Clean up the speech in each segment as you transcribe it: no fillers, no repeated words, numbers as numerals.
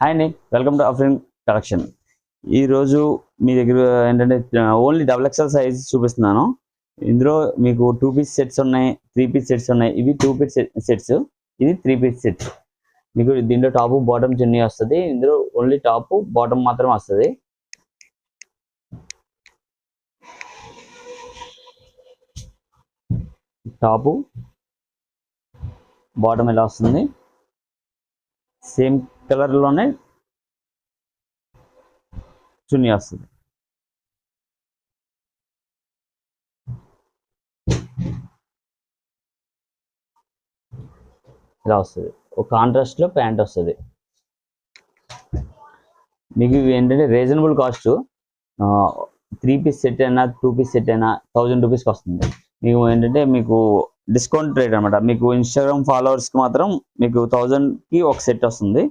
Hi అండి, welcome to Afreen collection. ఈరోజు మీ దగ్గర ఏంటంటే ఓన్లీ XXL సైజ్ చూపిస్తున్నాను. ఇందులో మీకు 2 పీస్ సెట్స్ ఉన్నాయి, 3 పీస్ సెట్స్ ఉన్నాయి. ఇవి 2 పీస్ సెట్స్, ఇది 3 పీస్ సెట్స్. మీకు దీంట్లో టాప్ బాటమ్ చున్నీ వస్తుంది. ఇందులో ఓన్లీ టాప్ బాటమ్ మాత్రమే వస్తుంది. టాప్ బాటమ్ ఎలా వస్తుంది, సేమ్ కలర్లోనే చున్నీ వస్తుంది. ఇలా వస్తుంది. ఒక కాంట్రాస్ట్లో ప్యాంట్ వస్తుంది. మీకు ఇవి ఏంటంటే రీజనబుల్ కాస్ట్. 3 పీస్ సెట్ అయినా 2 పీస్ సెట్ అయినా 1000 రూపీస్కి వస్తుంది. మీకు ఏంటంటే మీకు డిస్కౌంట్ రేట్ అనమాట. మీకు ఇన్స్టాగ్రామ్ ఫాలోవర్స్కి మాత్రం మీకు 1000కి ఒక సెట్ వస్తుంది.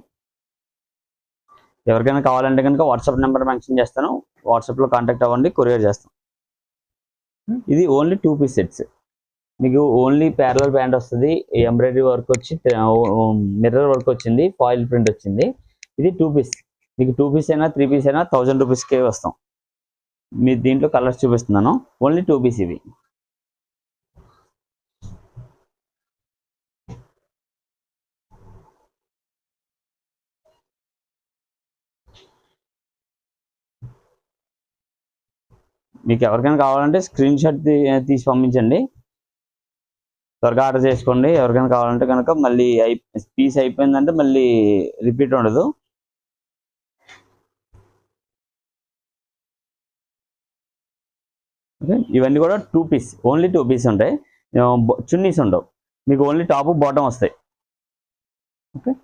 ఎవరికైనా కావాలంటే కనుక వాట్సాప్ నెంబర్ మెన్షన్ చేస్తాను, వాట్సాప్లో కాంటాక్ట్ అవ్వండి, కొరియర్ చేస్తాం. ఇది ఓన్లీ 2 పీస్ సెట్స్. మీకు ఓన్లీ ప్యారలల్ ప్యాంట్ వస్తుంది, ఎంబ్రాయిడరీ వర్క్ వచ్చి మిర్రర్ వర్క్ వచ్చింది, ఫాయిల్ ప్రింట్ వచ్చింది. ఇది 2 పీస్. మీకు 2 పీస్ అయినా 3 పీస్ అయినా 1000 రూపీస్కే వస్తాం. మీ దీంట్లో కలర్స్ చూపిస్తున్నాను, ఓన్లీ 2 పీస్ ఇవి. మీకు ఎవరికైనా కావాలంటే స్క్రీన్ షాట్ తీసి పంపించండి, త్వరగా ఆర్డర్ చేసుకోండి. ఎవరికైనా కావాలంటే కనుక మళ్ళీ పీస్ అయిపోయిందంటే మళ్ళీ రిపీట్ ఉండదు. ఓకే, ఇవన్నీ కూడా 2 పీస్, ఓన్లీ 2 పీస్ ఉంటాయి. చున్నీస్ ఉండవు, మీకు ఓన్లీ టాప్ బాటమ్ వస్తాయి. ఓకే.